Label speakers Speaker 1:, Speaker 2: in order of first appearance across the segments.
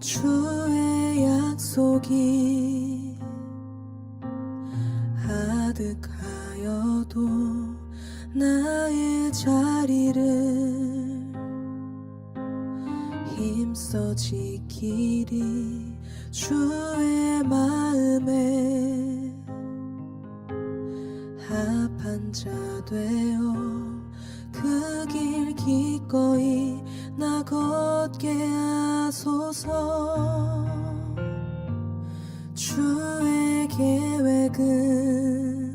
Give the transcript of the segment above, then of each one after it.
Speaker 1: 주의 약속이 아득하여도 나의 자리를 힘써 지키리. 주의 마음에 합한 자 되어 그 길 기꺼이 나 걷게 하소서. 주의 계획은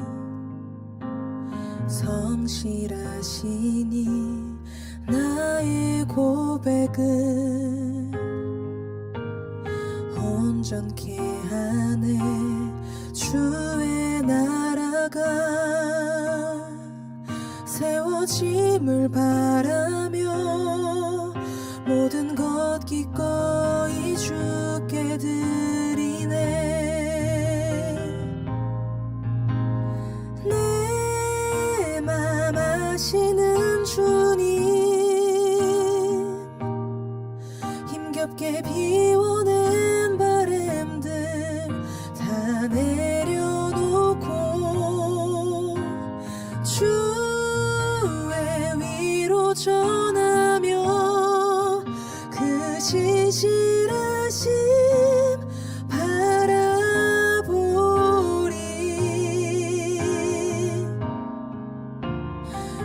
Speaker 1: 성실하시니 나의 고백은 온전케 하네. 주의 나라가 세워짐을 바라며 모든 것 기꺼이 주께 드리네. 내 맘 아시는 주님, 힘겹게 비워낸 바람들 다 내려놓고 주의 위로 전하며 그 신실하심 바라보리.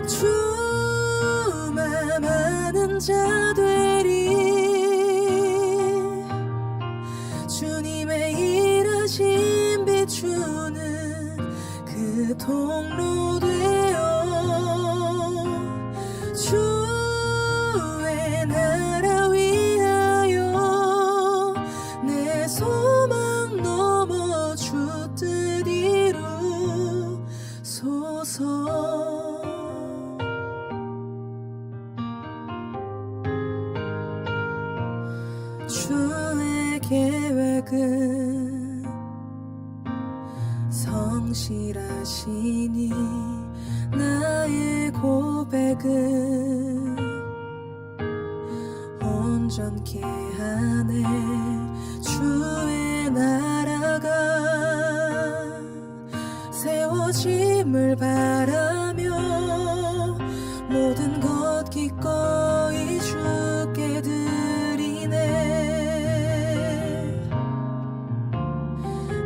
Speaker 1: 주만 아는 자 되리. 주님의 일하심 비추는 그 통로 되어 주의 나라 위하여 내 소망 넘어 주 뜻 이루소서. 주의 계획은 성실하시니 나의 고백은 온전케 하네. 주의 나라가 세워짐을 바라며 모든 것 기꺼이 주께 드리네.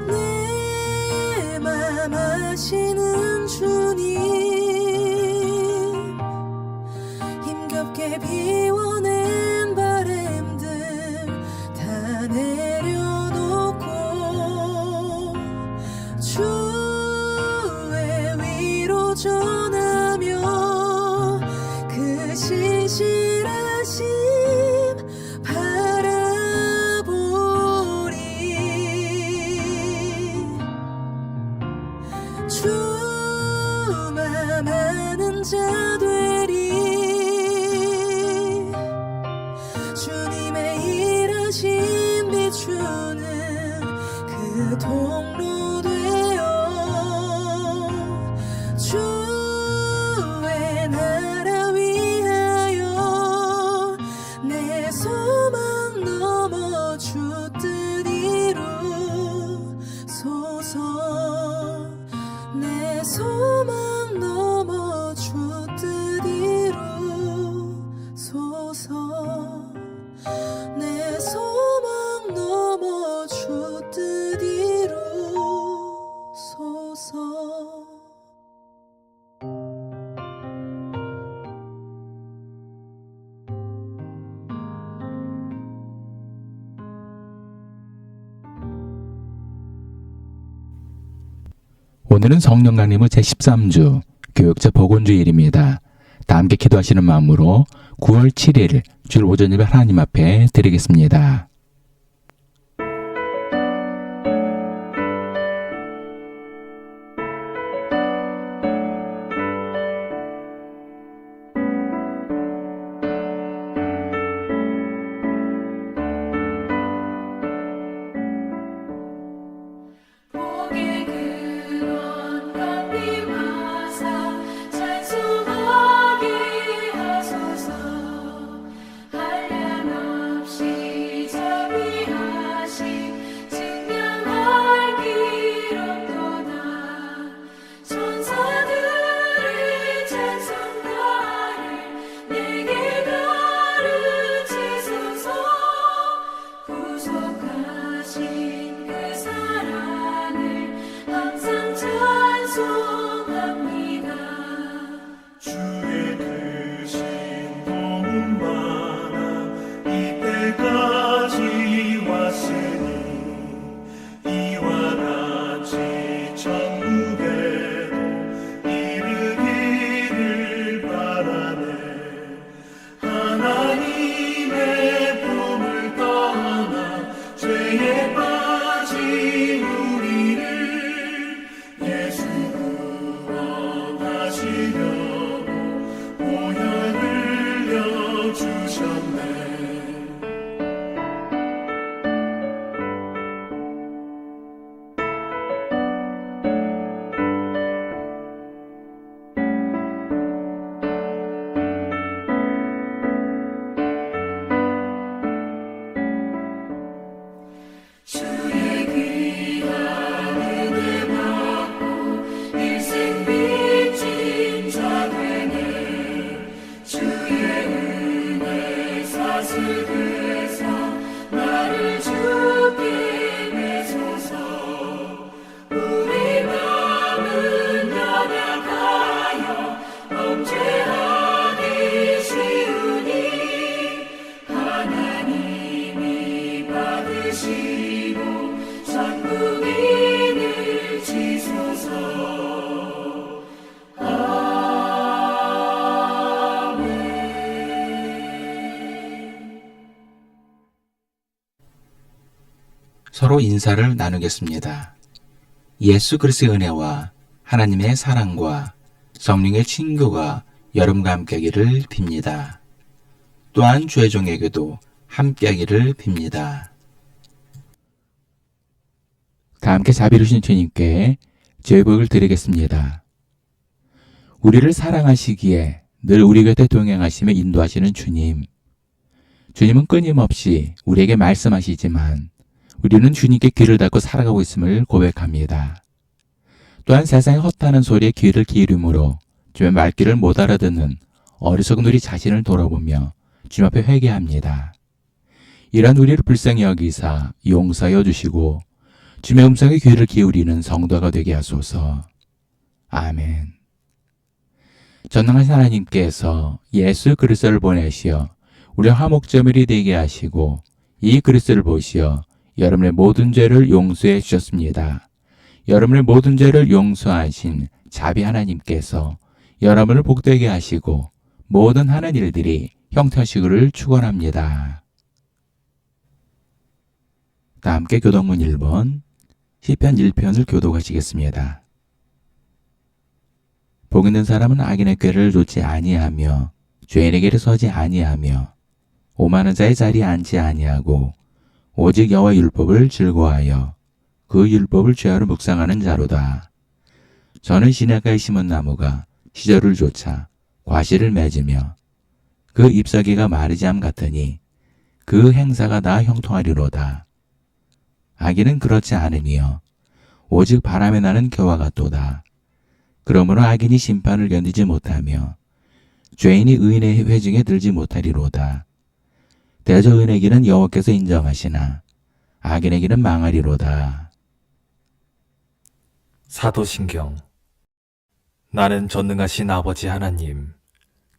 Speaker 1: 내 맘 아시는 주님, 힘겹게 비워낸 바람들 다 내려놓고 주의 위로 전하며 그 신실하심 바라보리. 주만 아는 자 되리. 주님의 일하심 비추는 그 통로 되어 주의 나라 위하여 내 소망 넘어 주 뜻 이루소서. 내 소망 넘어 주 뜻 이루소서. 내 소망 넘어 주 뜻 이루소서.
Speaker 2: 오늘은 성령 강림의 제13주 교육자 복원주일입니다. 다 함께 기도하시는 마음으로 9월 7일 주일 오전 예배 하나님 앞에 드리겠습니다.
Speaker 3: 복의 근원 강림하사 찬송하게 하소서. 한량없이
Speaker 4: 죄에 빠진 우리를 예수 구원하시려고 보혈 흘려주셨네.
Speaker 3: 주의 귀한 은혜 받고 일생 빚진 자 되네. 주의 은혜 사슬그사 나를 주께 매소서. 우리 마음은 연약하여 범죄하기 쉬우니 하나님이 받으시고 전국인을 지소서. 아멘.
Speaker 2: 서로 인사를 나누겠습니다. 예수 그리스도의 은혜와 하나님의 사랑과 성령의 친교가 여러분과 함께하기를 빕니다. 또한 주의 종에게도 함께하기를 빕니다. 다 함께 자비로우신 주님께 제복을 드리겠습니다. 우리를 사랑하시기에 늘 우리 곁에 동행하시며 인도하시는 주님. 주님은 끊임없이 우리에게 말씀하시지만 우리는 주님께 귀를 닫고 살아가고 있음을 고백합니다. 또한 세상의 헛하는 소리에 귀를 기울임으로 주의 말귀를 못 알아듣는 어리석은 우리 자신을 돌아보며 주님 앞에 회개합니다. 이러한 우리를 불쌍히 여기사 용서하여 주시고 주의 음성에 귀를 기울이는 성도가 되게 하소서. 아멘. 전능하신 하나님께서 예수 그리스도를 보내시어 우리의 화목제물이 되게 하시고 이 그리스도를 보시어 여러분의 모든 죄를 용서해 주셨습니다. 여러분의 모든 죄를 용서하신 자비 하나님께서 여러분을 복되게 하시고 모든 하는 일들이 형통하시기를 축원합니다. 다 함께 교독문 1번 시편 1편을 교독하시겠습니다. 복 있는 사람은 악인의 꾀를 놓지 아니하며 죄인의 길에 서지 아니하며 오만한 자의 자리에 앉지 아니하고 오직 여호와 율법을 즐거워하여 그 율법을 죄하러 묵상하는 자로다. 저는 시냇가에 심은 나무가 시절을 쫓아 과실을 맺으며 그 잎사귀가 마르지 함 같으니 그 행사가 다 형통하리로다. 악인은 그렇지 않으며 오직 바람에 나는 겨와 같도다. 그러므로 악인이 심판을 견디지 못하며 죄인이 의인의 회중에 들지 못하리로다. 대저 의인의 길은 여호와께서 인정하시나 악인의 길은 망하리로다.
Speaker 5: 사도신경. 나는 전능하신 아버지 하나님,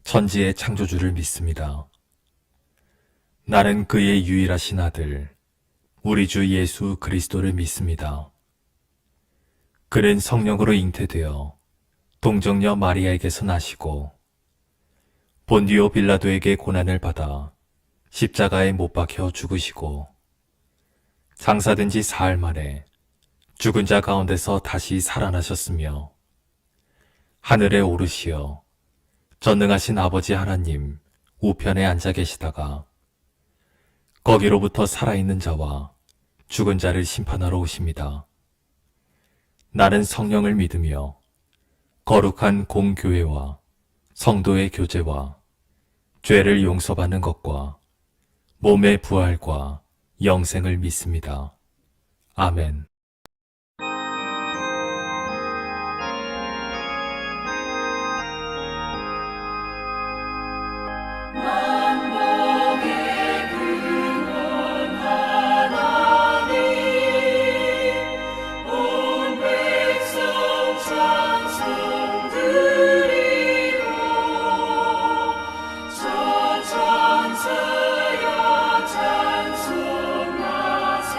Speaker 5: 천지의 창조주를 믿습니다. 나는 그의 유일하신 아들, 우리 주 예수 그리스도를 믿습니다. 그는 성령으로 잉태되어 동정녀 마리아에게서 나시고 본디오 빌라도에게 고난을 받아 십자가에 못 박혀 죽으시고 장사된 지 사흘 만에 죽은 자 가운데서 다시 살아나셨으며 하늘에 오르시어 전능하신 아버지 하나님 우편에 앉아 계시다가 거기로부터 살아있는 자와 죽은 자를 심판하러 오십니다. 나는 성령을 믿으며 거룩한 공교회와 성도의 교제와 죄를 용서받는 것과 몸의 부활과 영생을 믿습니다. 아멘.
Speaker 3: 만복의 근원 하나님 온 백성 찬송 드리고 저 천사여 찬송하세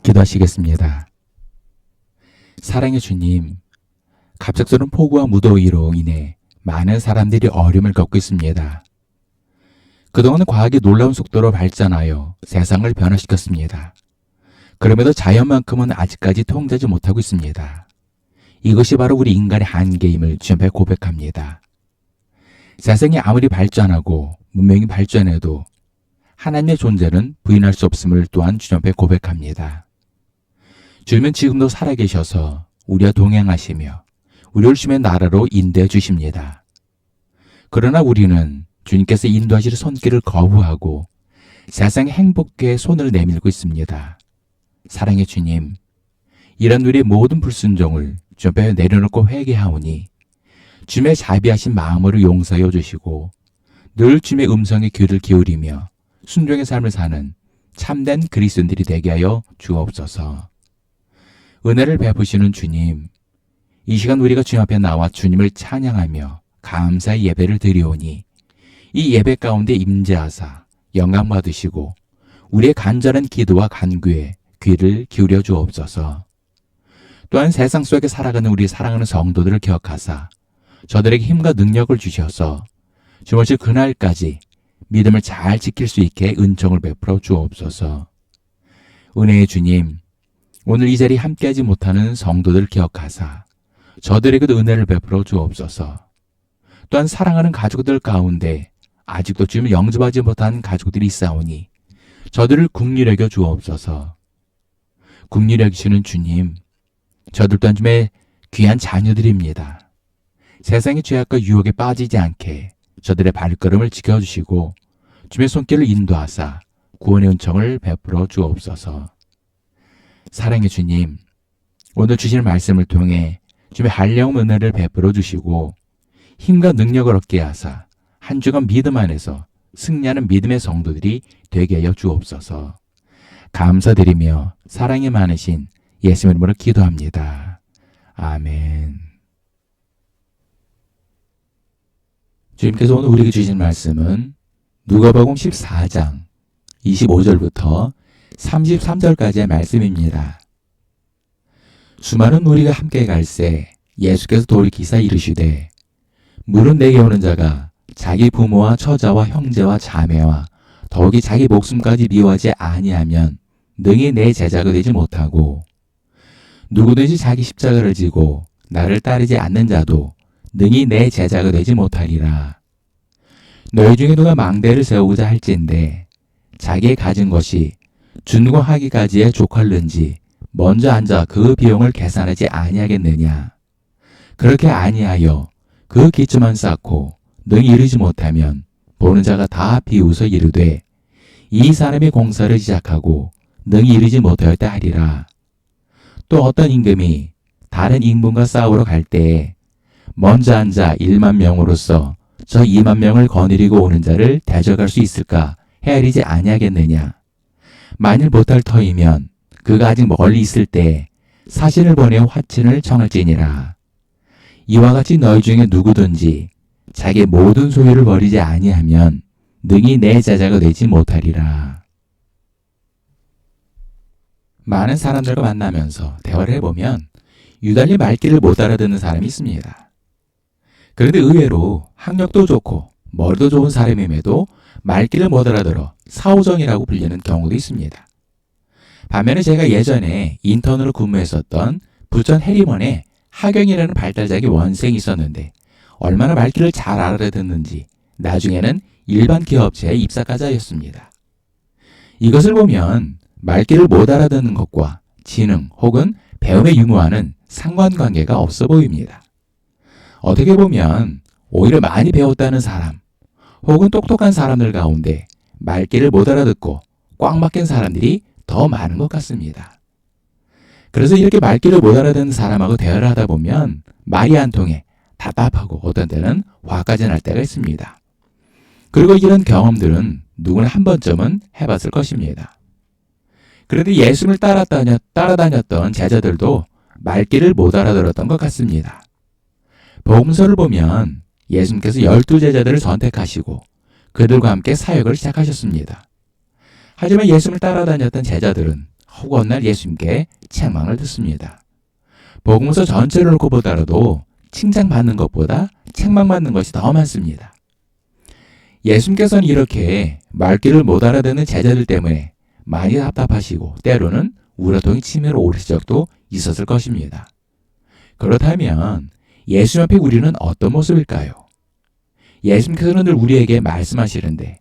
Speaker 2: 기도하시겠습니다. 사랑의 주님, 갑작스러운 폭우와 무더위로 인해 많은 사람들이 어려움을 겪고 있습니다. 그동안은 과학이 놀라운 속도로 발전하여 세상을 변화시켰습니다. 그럼에도 자연만큼은 아직까지 통제하지 못하고 있습니다. 이것이 바로 우리 인간의 한계임을 주님 앞에 고백합니다. 세상이 아무리 발전하고 문명이 발전해도 하나님의 존재는 부인할 수 없음을 또한 주님 앞에 고백합니다. 주님은 지금도 살아계셔서 우리와 동행하시며 우리를 주님의 나라로 인도해 주십니다. 그러나 우리는 주님께서 인도하실 손길을 거부하고 세상의 행복에 손을 내밀고 있습니다. 사랑의 주님, 이런 우리의 모든 불순종을 주님 앞에 내려놓고 회개하오니 주님의 자비하신 마음으로 용서해 주시고 늘 주님의 음성에 귀를 기울이며 순종의 삶을 사는 참된 그리스도인들이 되게 하여 주옵소서. 은혜를 베푸시는 주님, 이 시간 우리가 주님 앞에 나와 주님을 찬양하며 감사의 예배를 드리오니 이 예배 가운데 임재하사 영광 받으시고 우리의 간절한 기도와 간구에 귀를 기울여 주옵소서. 또한 세상 속에 살아가는 우리 사랑하는 성도들을 기억하사 저들에게 힘과 능력을 주셔서 주님 오실 그날까지 믿음을 잘 지킬 수 있게 은총을 베풀어 주옵소서. 은혜의 주님, 오늘 이 자리에 함께하지 못하는 성도들을 기억하사 저들에게도 은혜를 베풀어 주옵소서. 또한 사랑하는 가족들 가운데 아직도 주님을 영접하지 못한 가족들이 있사오니 저들을 긍휼히 여겨 주옵소서. 긍휼히 여기시는 주님, 저들 또한 주님의 귀한 자녀들입니다. 세상의 죄악과 유혹에 빠지지 않게 저들의 발걸음을 지켜주시고 주님의 손길을 인도하사 구원의 은총을 베풀어 주옵소서. 사랑의 주님, 오늘 주신 말씀을 통해 주님의 한량 은혜를 베풀어 주시고 힘과 능력을 얻게 하사 한 주간 믿음 안에서 승리하는 믿음의 성도들이 되게 하여 주옵소서. 감사드리며 사랑이 많으신 예수님 이름으로 기도합니다. 아멘. 주님께서 오늘 우리에게 주신 말씀은 누가복음 14장 25절부터 33절까지의 말씀입니다. 수많은 무리가 함께 갈새 예수께서 돌이키사 이르시되 물은 내게 오는 자가 자기 부모와 처자와 형제와 자매와 더욱이 자기 목숨까지 미워하지 아니하면 능히 내 제자가 되지 못하고 누구든지 자기 십자가를 지고 나를 따르지 않는 자도 능히 내 제자가 되지 못하리라. 너희 중에 누가 망대를 세우고자 할진대 자기의 가진 것이 준공하기까지에 족할는지 먼저 앉아 그 비용을 계산하지 아니하겠느냐. 그렇게 아니하여 그 기초만 쌓고 능히 이르지 못하면 보는 자가 다 비웃어 이르되 이 사람이 공사를 시작하고 능히 이르지 못하였다 하리라. 또 어떤 임금이 다른 임금과 싸우러 갈 때에 먼저 앉아 1만 명으로서 저 2만 명을 거느리고 오는 자를 대적할 수 있을까 헤아리지 아니하겠느냐. 만일 못할 터이면 그가 아직 멀리 있을 때에 사신을 보내어 화친을 청할지니라. 이와 같이 너희 중에 누구든지 자기의 모든 소유를 버리지 아니하면 능히 내 제자가 되지 못하리라. 많은 사람들과 만나면서 대화를 해보면 유달리 말귀를 못 알아듣는 사람이 있습니다. 그런데 의외로 학력도 좋고 머리도 좋은 사람임에도 말귀를 못 알아들어 사오정이라고 불리는 경우도 있습니다. 반면에 제가 예전에 인턴으로 근무했었던 부천 해림원에 하경이라는 발달장애 원생이 있었는데 얼마나 말귀를 잘 알아듣는지 나중에는 일반 기업체에 입사까지 하였습니다. 이것을 보면 말귀를 못 알아듣는 것과 지능 혹은 배움의 유무와는 상관관계가 없어 보입니다. 어떻게 보면 오히려 많이 배웠다는 사람 혹은 똑똑한 사람들 가운데 말귀를 못 알아듣고 꽉 막힌 사람들이 더 많은 것 같습니다. 그래서 이렇게 말귀를 못 알아듣는 사람하고 대화를 하다 보면 말이 안 통해 답답하고 어떤 때는 화까지 날 때가 있습니다. 그리고 이런 경험들은 누구나 한 번쯤은 해봤을 것입니다. 그런데 예수님을 따라다녔던 제자들도 말귀를 못 알아들었던 것 같습니다. 복음서를 보면 예수님께서 12제자들을 선택하시고 그들과 함께 사역을 시작하셨습니다. 하지만 예수님을 따라다녔던 제자들은 허구한 예수님께 책망을 듣습니다. 복음서 전체를 놓고 보더라도 칭찬받는 것보다 책망받는 것이 더 많습니다. 예수님께서는 이렇게 말귀를 못 알아듣는 제자들 때문에 많이 답답하시고 때로는 우라통이 치밀어 오르실 적도 있었을 것입니다. 그렇다면 예수님 앞에 우리는 어떤 모습일까요? 예수님께서는 늘 우리에게 말씀하시는데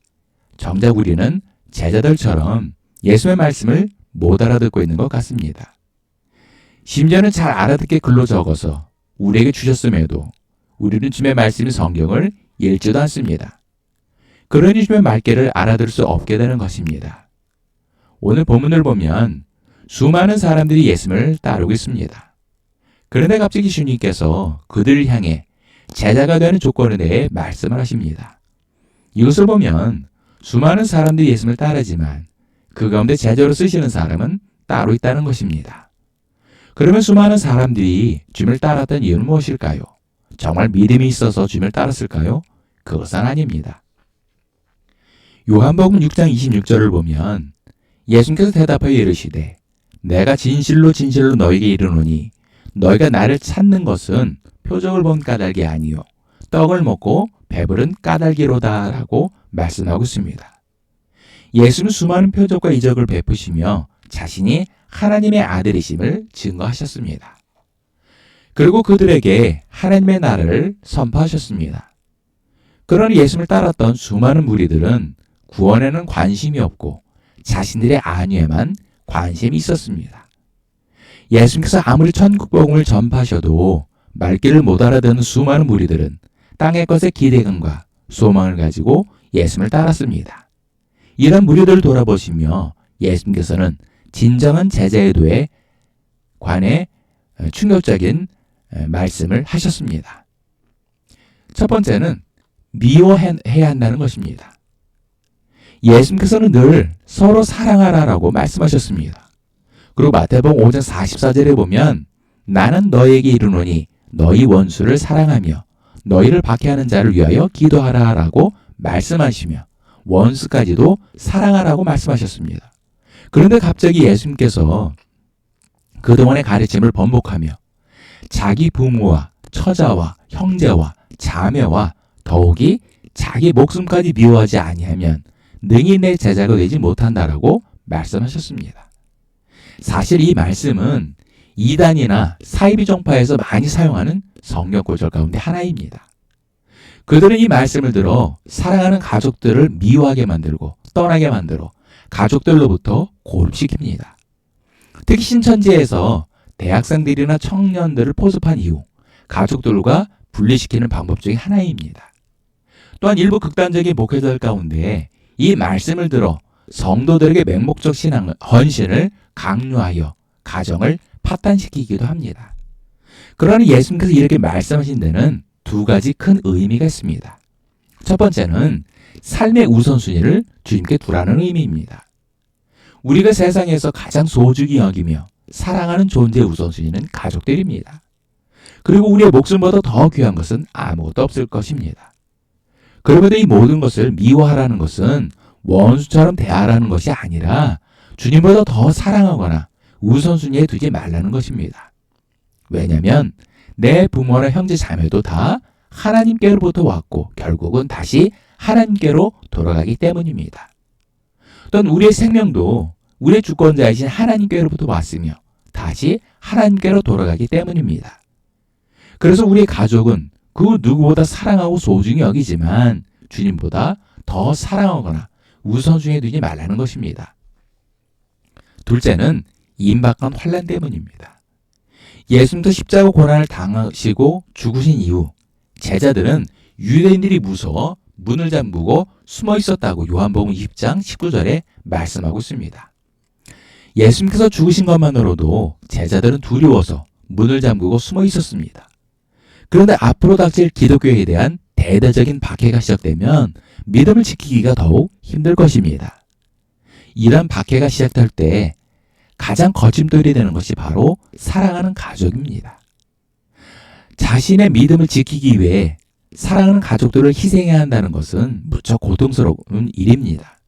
Speaker 2: 정작 우리는 제자들처럼 예수님의 말씀을 못 알아듣고 있는 것 같습니다. 심지어는 잘 알아듣게 글로 적어서 우리에게 주셨음에도 우리는 주님의 말씀인 성경을 읽지도 않습니다. 그러니 주님의 말귀를 알아들을 수 없게 되는 것입니다. 오늘 본문을 보면 수많은 사람들이 예수님을 따르고 있습니다. 그런데 갑자기 주님께서 그들을 향해 제자가 되는 조건에 대해 말씀을 하십니다. 이것을 보면 수많은 사람들이 예수님을 따르지만 그 가운데 제자로 쓰시는 사람은 따로 있다는 것입니다. 그러면 수많은 사람들이 주님을 따랐던 이유는 무엇일까요? 정말 믿음이 있어서 주님을 따랐을까요? 그것은 아닙니다. 요한복음 6장 26절을 보면 예수님께서 대답하여 이르시되 내가 진실로 진실로 너에게 이르노니 너희가 나를 찾는 것은 표적을 본 까닭이 아니요 떡을 먹고 배부른 까닭이로다 라고 말씀하고 있습니다. 예수는 수많은 표적과 이적을 베푸시며 자신이 하나님의 아들이심을 증거하셨습니다. 그리고 그들에게 하나님의 나라를 선포하셨습니다. 그러나 예수님을 따랐던 수많은 무리들은 구원에는 관심이 없고 자신들의 안위에만 관심이 있었습니다. 예수님께서 아무리 천국 복음을 전파하셔도 말귀를 못 알아듣는 수많은 무리들은 땅의 것에 기대감과 소망을 가지고 예수님을 따랐습니다. 이런 무리들을 돌아보시며 예수님께서는 진정한 제자의 도에 관해 충격적인 말씀을 하셨습니다. 첫 번째는 미워해야 한다는 것입니다. 예수님께서는 늘 서로 사랑하라라고 말씀하셨습니다. 그리고 마태복음 5장 44절에 보면 나는 너에게 이르노니 너희 원수를 사랑하며 너희를 박해하는 자를 위하여 기도하라라고 말씀하시며 원수까지도 사랑하라고 말씀하셨습니다. 그런데 갑자기 예수님께서 그동안의 가르침을 번복하며 자기 부모와 처자와 형제와 자매와 더욱이 자기 목숨까지 미워하지 아니하면 능히 내 제자가 되지 못한다라고 말씀하셨습니다. 사실 이 말씀은 이단이나 사이비 종파에서 많이 사용하는 성경 구절 가운데 하나입니다. 그들은 이 말씀을 들어 사랑하는 가족들을 미워하게 만들고 떠나게 만들어 가족들로부터 고립시킵니다. 특히 신천지에서 대학생들이나 청년들을 포섭한 이후 가족들과 분리시키는 방법 중에 하나입니다. 또한 일부 극단적인 목회자들 가운데 이 말씀을 들어 성도들에게 맹목적 신앙, 헌신을 강요하여 가정을 파탄시키기도 합니다. 그러나 예수님께서 이렇게 말씀하신 데는 두 가지 큰 의미가 있습니다. 첫 번째는 삶의 우선순위를 주님께 두라는 의미입니다. 우리가 세상에서 가장 소중히 여기며 사랑하는 존재의 우선순위는 가족들입니다. 그리고 우리의 목숨보다 더 귀한 것은 아무것도 없을 것입니다. 그럼에도 이 모든 것을 미워하라는 것은 원수처럼 대하라는 것이 아니라 주님보다 더 사랑하거나 우선순위에 두지 말라는 것입니다. 왜냐하면 내 부모나 형제 자매도 다 하나님께로부터 왔고 결국은 다시 하나님께로 돌아가기 때문입니다. 또한 우리의 생명도 우리의 주권자이신 하나님께로부터 왔으며 다시 하나님께로 돌아가기 때문입니다. 그래서 우리의 가족은 그 누구보다 사랑하고 소중히 여기지만 주님보다 더 사랑하거나 우선순위에 두지 말라는 것입니다. 둘째는 임박한 환난 때문입니다. 예수님도 십자가 고난을 당하시고 죽으신 이후 제자들은 유대인들이 무서워 문을 잠그고 숨어 있었다고 요한복음 20장 19절에 말씀하고 있습니다. 예수님께서 죽으신 것만으로도 제자들은 두려워서 문을 잠그고 숨어 있었습니다. 그런데 앞으로 닥칠 기독교에 대한 대대적인 박해가 시작되면 믿음을 지키기가 더욱 힘들 것입니다. 이런 박해가 시작될 때 가장 거침돌이 되는 것이 바로 사랑하는 가족입니다. 자신의 믿음을 지키기 위해 사랑하는 가족들을 희생해야 한다는 것은 무척 고통스러운 일입니다.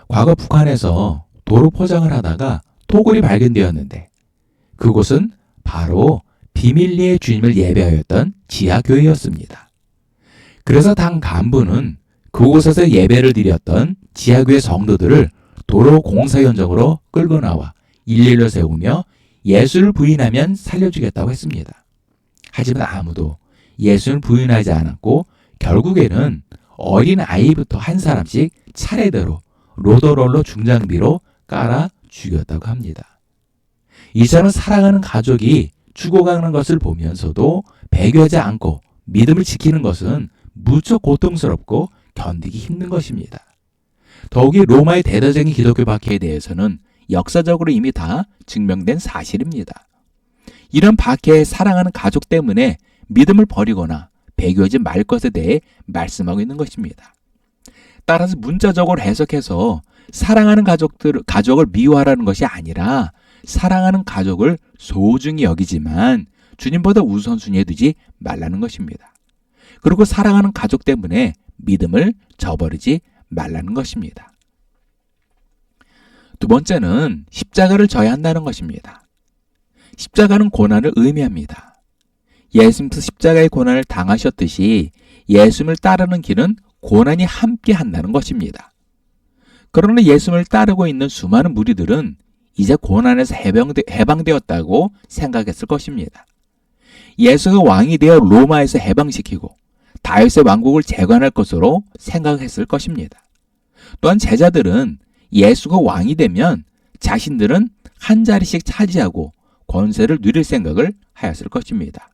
Speaker 2: 과거 북한에서 도로 포장을 하다가 토굴이 발견되었는데 그곳은 바로 비밀리에 주님을 예배하였던 지하교회였습니다. 그래서 당 간부는 그곳에서 예배를 드렸던 지하교회 성도들을 도로 공사 현장으로 끌고 나와 일일로 세우며 예수를 부인하면 살려주겠다고 했습니다. 하지만 아무도 예수를 부인하지 않았고 결국에는 어린 아이부터 한 사람씩 차례대로 로더롤러 중장비로 깔아 죽였다고 합니다. 이처럼 사랑하는 가족이 죽어가는 것을 보면서도 배교하지 않고 믿음을 지키는 것은 무척 고통스럽고 견디기 힘든 것입니다. 더욱이 로마의 대대적인 기독교 박해에 대해서는 역사적으로 이미 다 증명된 사실입니다. 이런 박해에 사랑하는 가족 때문에 믿음을 버리거나 배교하지 말 것에 대해 말씀하고 있는 것입니다. 따라서 문자적으로 해석해서 사랑하는 가족을 미워하라는 것이 아니라 사랑하는 가족을 소중히 여기지만 주님보다 우선순위에 두지 말라는 것입니다. 그리고 사랑하는 가족 때문에 믿음을 저버리지 말라는 것입니다. 두 번째는 십자가를 져야 한다는 것입니다. 십자가는 고난을 의미합니다. 예수님께서 십자가의 고난을 당하셨듯이 예수님을 따르는 길은 고난이 함께 한다는 것입니다. 그러나 예수님을 따르고 있는 수많은 무리들은 이제 고난에서 해방되었다고 생각했을 것입니다. 예수가 왕이 되어 로마에서 해방시키고 다윗의 왕국을 재건할 것으로 생각했을 것입니다. 또한 제자들은 예수가 왕이 되면 자신들은 한 자리씩 차지하고 권세를 누릴 생각을 하였을 것입니다.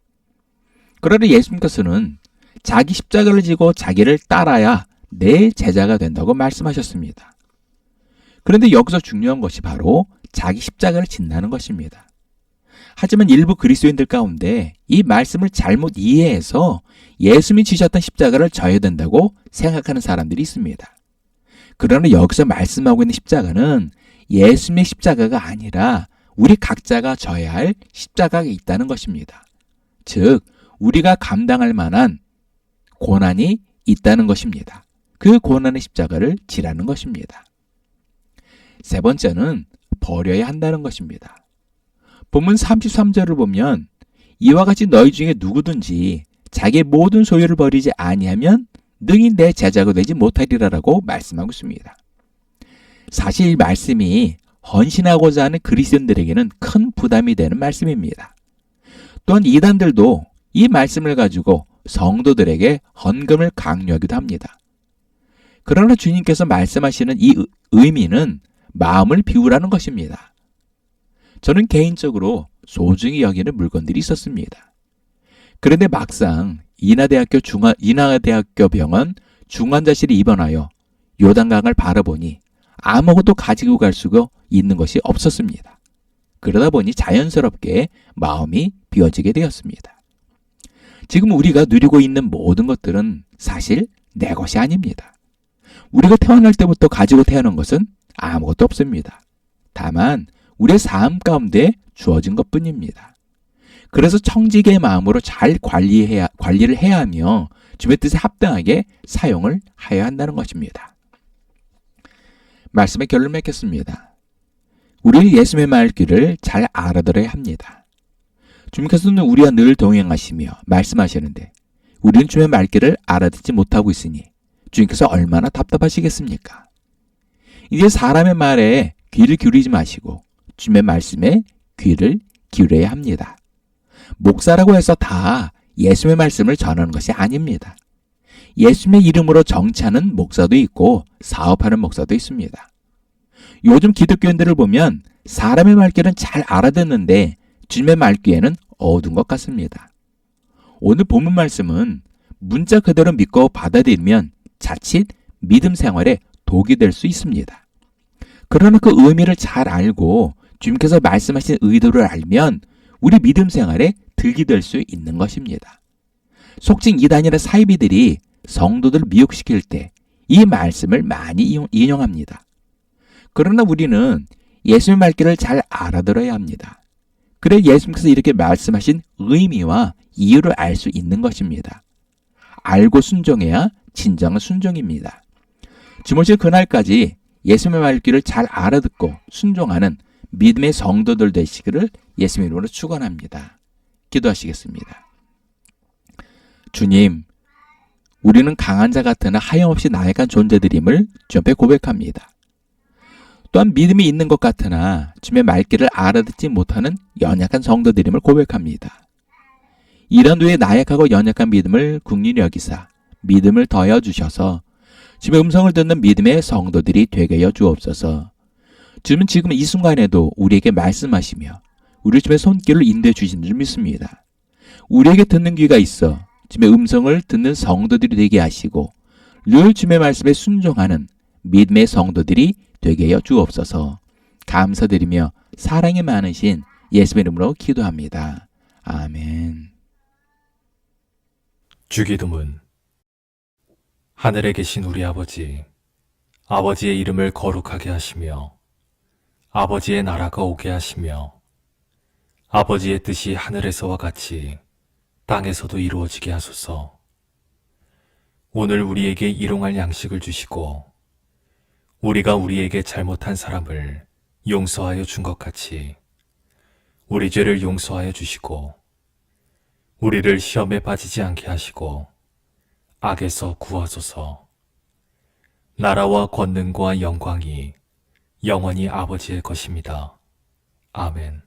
Speaker 2: 그러나 예수님께서는 자기 십자가를 지고 자기를 따라야 내 제자가 된다고 말씀하셨습니다. 그런데 여기서 중요한 것이 바로 자기 십자가를 진다는 것입니다. 하지만 일부 그리스도인들 가운데 이 말씀을 잘못 이해해서 예수님이 지셨던 십자가를 져야 된다고 생각하는 사람들이 있습니다. 그러나 여기서 말씀하고 있는 십자가는 예수님의 십자가가 아니라 우리 각자가 져야 할 십자가가 있다는 것입니다. 즉, 우리가 감당할 만한 고난이 있다는 것입니다. 그 고난의 십자가를 지라는 것입니다. 세 번째는 버려야 한다는 것입니다. 본문 33절을 보면 이와 같이 너희 중에 누구든지 자기의 모든 소유를 버리지 아니하면 능히 내 제자가 되지 못하리라라고 말씀하고 있습니다. 사실 이 말씀이 헌신하고자 하는 그리스도인들에게는 큰 부담이 되는 말씀입니다. 또한 이단들도 이 말씀을 가지고 성도들에게 헌금을 강요하기도 합니다. 그러나 주님께서 말씀하시는 이 의미는 마음을 비우라는 것입니다. 저는 개인적으로 소중히 여기는 물건들이 있었습니다. 그런데 막상 인하대학교 병원 중환자실에 입원하여 요단강을 바라보니 아무것도 가지고 갈 수가 있는 것이 없었습니다. 그러다 보니 자연스럽게 마음이 비워지게 되었습니다. 지금 우리가 누리고 있는 모든 것들은 사실 내 것이 아닙니다. 우리가 태어날 때부터 가지고 태어난 것은 아무것도 없습니다. 다만 우리의 삶 가운데 주어진 것뿐입니다. 그래서 청지기의 마음으로 잘 관리를 해야 하며 주의 뜻에 합당하게 사용을 해야 한다는 것입니다. 말씀의 결론을 맺겠습니다. 우리는 예수님의 말귀를 잘 알아들어야 합니다. 주님께서는 우리와 늘 동행하시며 말씀하시는데 우리는 주의 말귀를 알아듣지 못하고 있으니 주님께서 얼마나 답답하시겠습니까? 이제 사람의 말에 귀를 기울이지 마시고 주님의 말씀에 귀를 기울여야 합니다. 목사라고 해서 다 예수님의 말씀을 전하는 것이 아닙니다. 예수님의 이름으로 정치하는 목사도 있고 사업하는 목사도 있습니다. 요즘 기독교인들을 보면 사람의 말귀는 잘 알아듣는데 주님의 말귀에는 어두운 것 같습니다. 오늘 본문 말씀은 문자 그대로 믿고 받아들이면 자칫 믿음 생활에 독이 될 수 있습니다. 그러나 그 의미를 잘 알고 주님께서 말씀하신 의도를 알면 우리 믿음 생활에 득이 될 수 있는 것입니다. 속칭 이단이나 사이비들이 성도들을 미혹시킬 때 이 말씀을 많이 인용합니다. 그러나 우리는 예수님의 말귀를 잘 알아들어야 합니다. 그래 예수님께서 이렇게 말씀하신 의미와 이유를 알 수 있는 것입니다. 알고 순종해야 진정한 순종입니다. 주무실 그날까지 예수님의 말귀를 잘 알아듣고 순종하는 믿음의 성도들 되시기를 예수님 이름으로 축원합니다. 기도하시겠습니다. 주님, 우리는 강한 자 같으나 하염없이 나약한 존재들임을 주 앞에 고백합니다. 또한 믿음이 있는 것 같으나 주님의 말귀를 알아듣지 못하는 연약한 성도들임을 고백합니다. 이런 우리의 나약하고 연약한 믿음을 긍휼히 여기사 믿음을 더하여 주셔서 주님의 음성을 듣는 믿음의 성도들이 되게 하여 주옵소서. 주님은 지금 이 순간에도 우리에게 말씀하시며 우리 주님의 손길을 인도해 주시는 줄 믿습니다. 우리에게 듣는 귀가 있어 주님의 음성을 듣는 성도들이 되게 하시고 늘 주님의 말씀에 순종하는 믿음의 성도들이 되게 하여 주옵소서. 감사드리며 사랑이 많으신 예수의 이름으로 기도합니다. 아멘.
Speaker 5: 주기도문. 하늘에 계신 우리 아버지, 아버지의 이름을 거룩하게 하시며 아버지의 나라가 오게 하시며 아버지의 뜻이 하늘에서와 같이 땅에서도 이루어지게 하소서. 오늘 우리에게 일용할 양식을 주시고 우리가 우리에게 잘못한 사람을 용서하여 준 것 같이 우리 죄를 용서하여 주시고 우리를 시험에 빠지지 않게 하시고 악에서 구하소서. 나라와 권능과 영광이 영원히 아버지의 것입니다. 아멘.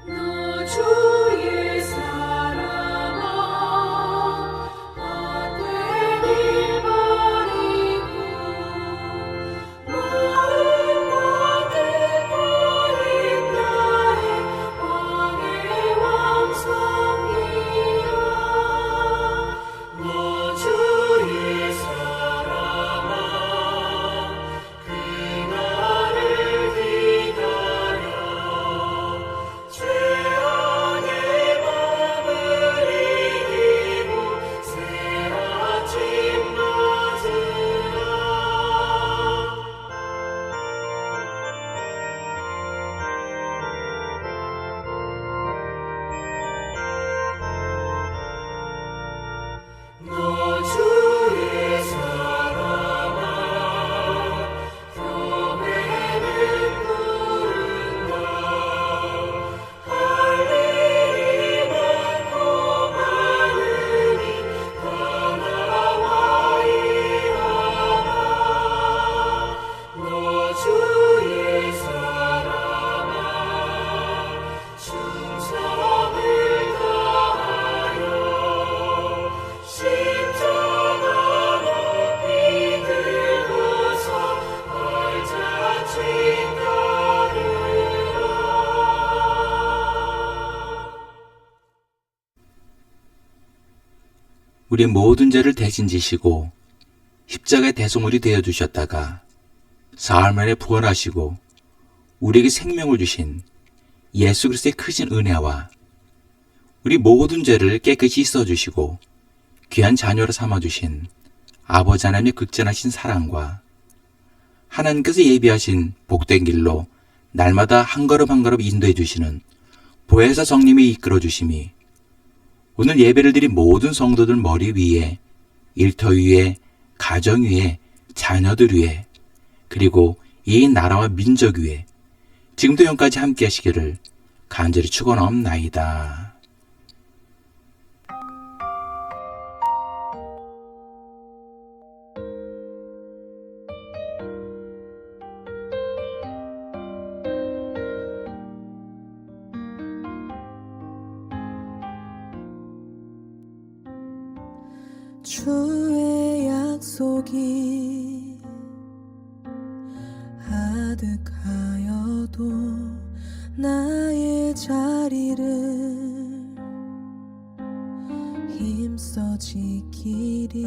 Speaker 3: 너 주의 사랑아 헛된 일 버리고 마음과 뜻버린 나의 왕의 왕성이여. 너 주의 사랑아 그날을 기다려 죄악의 밤을 이기고 새 아침 맞으라. 너 주의 사랑아 교회는 부른다. 할 일이 많고 많으니 다 나와 일하라. 너 주의 사랑아 충성을 다하여 십자가 높이 들고서 발자취 따르라.
Speaker 2: 우리 모든 죄를 대신 지시고 십자가의 대속물이 되어 주셨다가 사흘 만에 부활하시고 우리에게 생명을 주신 예수 그리스도의 크신 은혜와 우리 모든 죄를 깨끗이 씻어주시고 귀한 자녀로 삼아주신 아버지 하나님의 극진하신 사랑과 하나님께서 예비하신 복된 길로 날마다 한 걸음 한 걸음 인도해 주시는 보혜사 성님이 이끌어 주심이 오늘 예배를 드린 모든 성도들 머리 위에, 일터 위에, 가정 위에, 자녀들 위에, 그리고 이 나라와 민족 위에 지금도 영까지 함께 하시기를 간절히 축원하옵나이다.
Speaker 1: 주의 약속이 아득하여도 나의 자리를 힘써 지키리.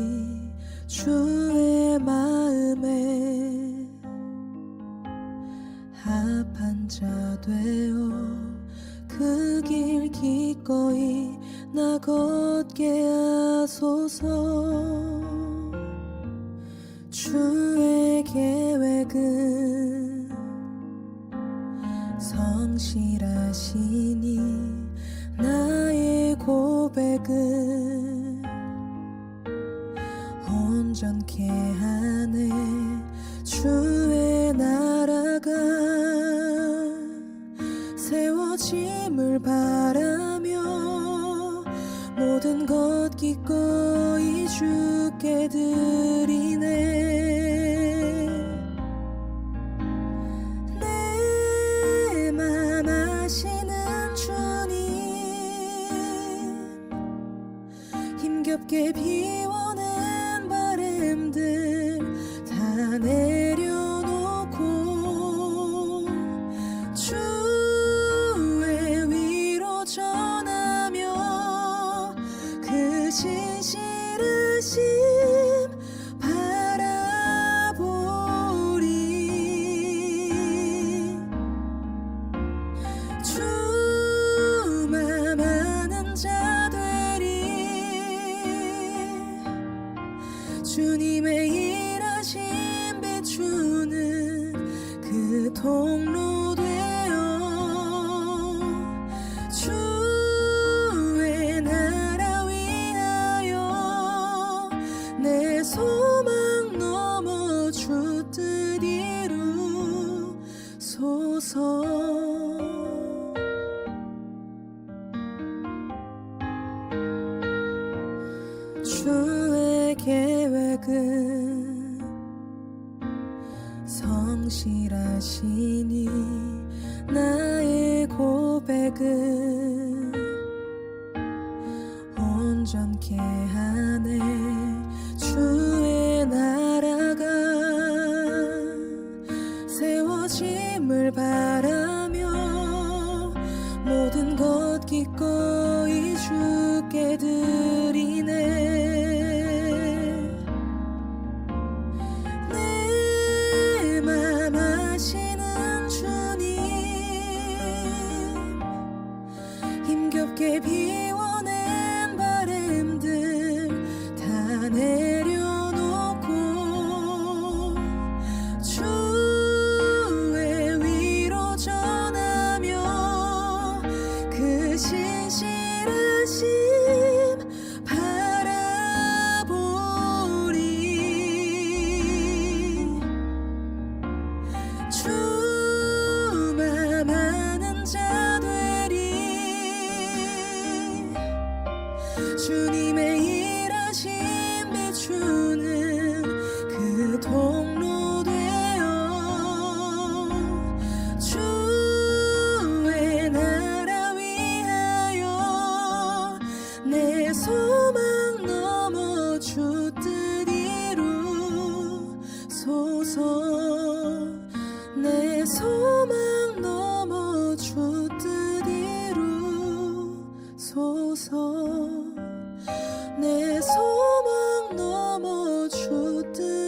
Speaker 1: 주의 마음에 합한 자 되어 그 길 기꺼이 나 걷게 하소서. 주의 계획은 선 성실하시니 나의 고백을 온전케 하네. 주의 나라가 세워짐을 바라며 모든 것 기꺼이 주께 드리네. 내 맘 아시는 주님, 힘겹게 비워낸 바램들 다 내려놓고 주의 위로 전하며 그 진실하심 바라보리. 주만 아는 자 되리. 주님의 일하심 비추는 그 통로 되어 주의 나라 위하여 내 소망 넘어 주 뜻 이루소서. 주의 계획은 성실하시니 나의 고백은 온전케 하네. 주의 나라가 세워짐을 바라며 모든 것 기꺼이 주께 드리네. 내 맘 아시는 주님, 힘겹게 비워낸 바램들 다 내려놓고 주의 위로 전하며 그 신실하심 바라보리. 주만 아는 자 되리. 주님의 일하심 비추는 그 통로 되어 주의 나라 위하여 내 소망 넘어 주 뜻 이루소서. 내 소망 넘어 주 뜻 이루소서. 내 소망 넘어 주 뜻